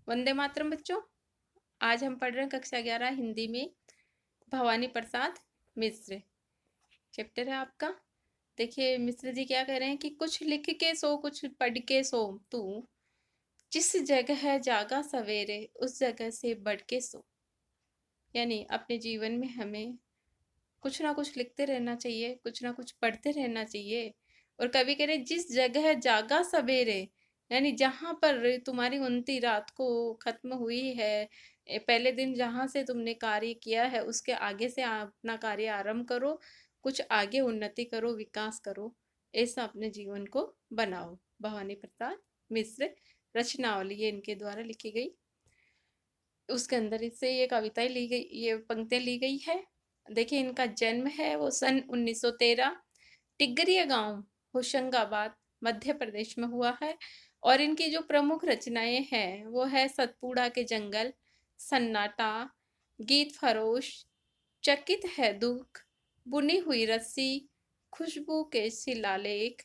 वंदे मातरम बच्चों। आज हम पढ़ रहे हैं कक्षा 11 हिंदी में भवानी प्रसाद मिश्र। चैप्टर है आपका। देखिए मिश्र जी क्या कह रहे हैं कि कुछ लिख के सो कुछ पढ़ के सो तू, जिस जगह जागा सवेरे उस जगह से बढ़ के सो। यानी अपने जीवन में हमें कुछ ना कुछ लिखते रहना चाहिए, कुछ ना कुछ पढ़ते रहना चाहिए। और कभी कह रहे जिस जगह जागा सवेरे, यानी जहां पर तुम्हारी उनती रात को खत्म हुई है, पहले दिन जहां से तुमने कार्य किया है उसके आगे से अपना कार्य आरंभ करो, कुछ आगे उन्नति करो, विकास करो, ऐसा अपने जीवन को बनाओ। भवानी प्रसाद मिश्र रचनावली ये इनके द्वारा लिखी गई। उसके अंदर इससे ये कविताएं ली गई, ये पंक्तियां ली गई है। देखिए इनका जन्म है वो सन 1913 टिग्रिया गांव होशंगाबाद मध्य प्रदेश में हुआ है। और इनकी जो प्रमुख रचनाएं हैं वो है सतपुड़ा के जंगल, सन्नाटा, गीत फरोश, चकित है दुख, बुनी हुई रस्सी, खुशबू के शिलालेख,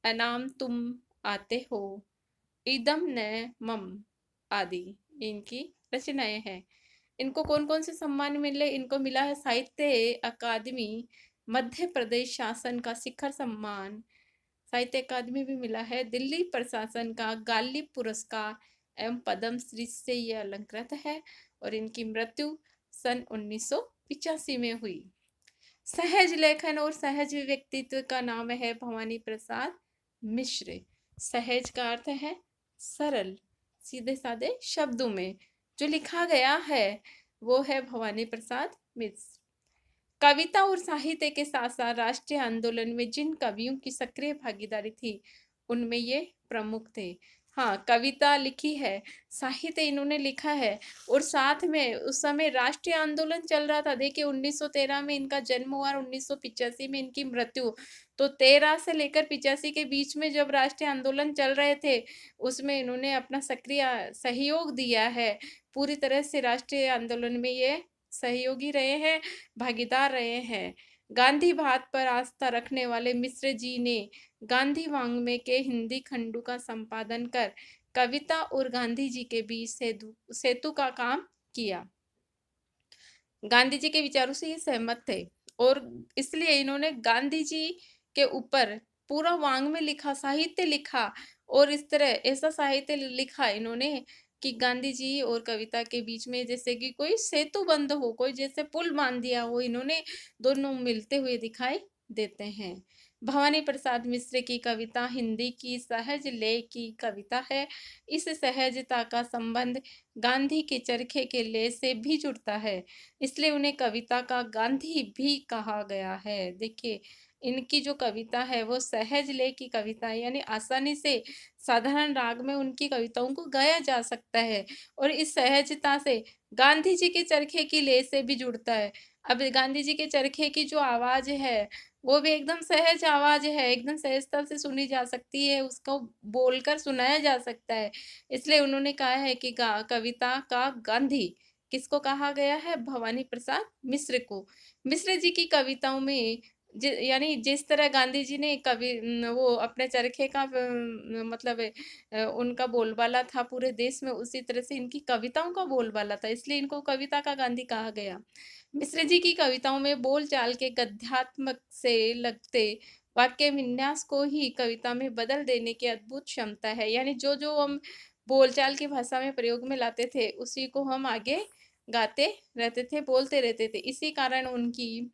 अनाम तुम आते हो, इदम न मम आदि इनकी रचनाएं हैं। इनको कौन कौन से सम्मान मिले? इनको मिला है साहित्य अकादमी मध्य प्रदेश शासन का शिखर सम्मान, साहित्य अकादमी भी मिला है, दिल्ली प्रशासन का गालिब पुरस्कार एवं पद्म श्री से यह अलंकृत है। और इनकी मृत्यु सन 1985 में हुई। सहज लेखन और सहज व्यक्तित्व का नाम है भवानी प्रसाद मिश्र। सहज का अर्थ है सरल, सीधे साधे शब्दों में जो लिखा गया है वो है भवानी प्रसाद मिश्र। कविता और साहित्य के साथ साथ राष्ट्रीय आंदोलन में जिन कवियों की सक्रिय भागीदारी थी उनमें ये प्रमुख थे। हाँ, कविता लिखी है, साहित्य इन्होंने लिखा है, और साथ में उस समय राष्ट्रीय आंदोलन चल रहा था। देखिए 1913 में इनका जन्म हुआ और 1985 में इनकी मृत्यु। तो 13 से लेकर 85 के बीच में जब राष्ट्रीय आंदोलन चल रहे थे उसमें इन्होंने अपना सक्रिय सहयोग दिया है। पूरी तरह से राष्ट्रीय आंदोलन में ये सहयोगी रहे हैं, भागीदार रहे हैं। गांधी बात पर आस्था रखने वाले मिश्र जी ने गांधी वाङ्मय के हिंदी खंडों का संपादन कर कविता और गांधी जी के बीच सेतु सेतु का काम किया। गांधी जी के विचारों से ये सहमत थे और इसलिए इन्होंने गांधी जी के ऊपर पूरा वाङ्मय लिखा, साहित्य लिखा। और इस तरह ऐसा साहित्य लिखा इन्होंने कि गांधी जी और कविता के बीच में जैसे कि कोई सेतु बंद हो, कोई जैसे पुल बांध दिया हो, इन्होंने दोनों मिलते हुए दिखाई देते हैं। भवानी प्रसाद मिश्र की कविता हिंदी की सहज लय की कविता है। इस सहजता का संबंध गांधी के चरखे के लय से भी जुड़ता है, इसलिए उन्हें कविता का गांधी भी कहा गया है। देखिए इनकी जो कविता है वो सहज लय की कविता है, यानी आसानी से साधारण राग में उनकी कविताओं को गाया जा सकता है। और इस सहजता से गांधी जी के चरखे की लय से भी जुड़ता है। अब गांधी जी के चरखे की जो आवाज है वो भी एकदम सहज आवाज है, एकदम सहजता से सुनी जा सकती है, उसको बोलकर सुनाया जा सकता है। इसलिए उन्होंने कहा है कि कविता का गांधी किसको कहा गया है? भवानी प्रसाद मिश्र को। मिश्र जी की कविताओं में यानी जिस तरह गांधी जी ने वो अपने चरखे का मतलब उनका बोलबाला था पूरे देश में, उसी तरह से इनकी कविताओं का बोलबाला था, इसलिए इनको कविता का गांधी कहा गया। मिश्र जी की कविताओं में बोलचाल के गद्यात्मक से लगते वाक्य विन्यास को ही कविता में बदल देने की अद्भुत क्षमता है। यानी जो जो हम बोलचाल की भाषा में प्रयोग में लाते थे उसी को हम आगे गाते रहते थे, बोलते रहते थे। इसी कारण उनकी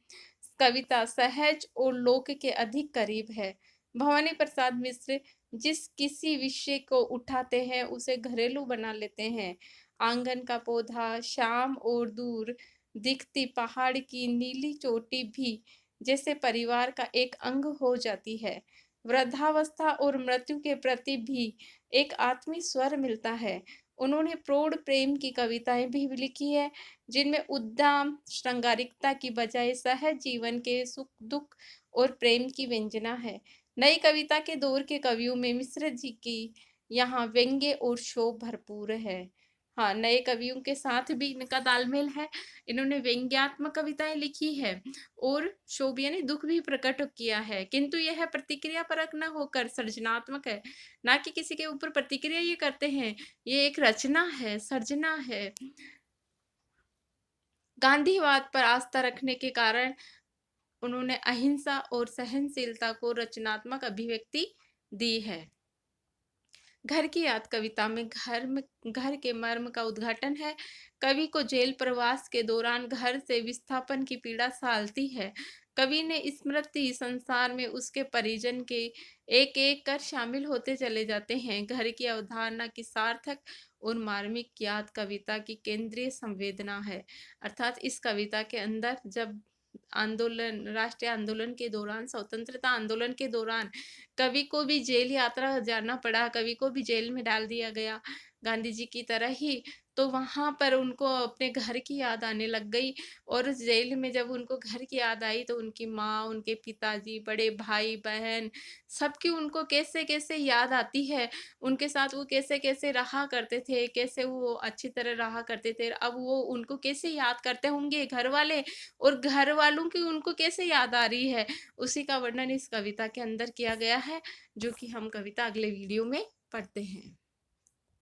कविता सहज और लोक के अधिक करीब है। भवानी प्रसाद मिश्र जिस किसी विषय को उठाते हैं उसे घरेलू बना लेते हैं। आंगन का पौधा, शाम और दूर दिखती पहाड़ की नीली चोटी भी जैसे परिवार का एक अंग हो जाती है। वृद्धावस्था और मृत्यु के प्रति भी एक आत्मीय स्वर मिलता है। उन्होंने प्रौढ़ प्रेम की कविताएं भी लिखी है जिनमें उद्दाम श्रृंगारिकता की बजाय सहज जीवन के सुख दुख और प्रेम की व्यंजना है। नई कविता के दौर के कवियों में मिश्र जी की यहाँ व्यंग्य और शोभ भरपूर है। हाँ, नए कवियों के साथ भी इनका तालमेल है। इन्होंने व्यंग्यात्मक कविताएँ लिखी है और क्षोभ यानी दुःख भी प्रकट किया है, किंतु यह प्रतिक्रियापरक न होकर सृजनात्मक है, ना कि किसी के ऊपर प्रतिक्रिया ये करते हैं। ये एक रचना है, सर्जना है। गांधीवाद पर आस्था रखने के कारण उन्होंने अहिंसा और सहनशीलता को रचनात्मक अभिव्यक्ति दी है। घर की याद कविता में घर के मर्म का उद्घाटन है। कवि को जेल प्रवास के दौरान घर से विस्थापन की पीड़ा सालती है। कवि ने स्मृति संसार में उसके परिजन के एक एक कर शामिल होते चले जाते हैं। घर की अवधारणा की सार्थक और मार्मिक याद कविता की केंद्रीय संवेदना है। अर्थात इस कविता के अंदर जब राष्ट्रीय आंदोलन के दौरान, स्वतंत्रता आंदोलन के दौरान कवि को भी जेल यात्रा जाना पड़ा, कवि को भी जेल में डाल दिया गया, गांधी जी की तरह ही। तो वहाँ पर उनको अपने घर की याद आने लग गई और उस जेल में जब उनको घर की याद आई तो उनकी माँ, उनके पिताजी, बड़े भाई-बहन सबकी उनको कैसे-कैसे याद आती है। उनके साथ वो कैसे-कैसे रहा करते थे, कैसे वो अच्छी तरह रहा करते थे। अब वो उनको कैसे याद करते होंगे घरवाले और घरवालों की उनको कैसे याद आ रही है। उसी का वर्णन इस कविता के अंदर किया गया है, जो कि हम कविता अगले वीडियो में पढ़ते हैं।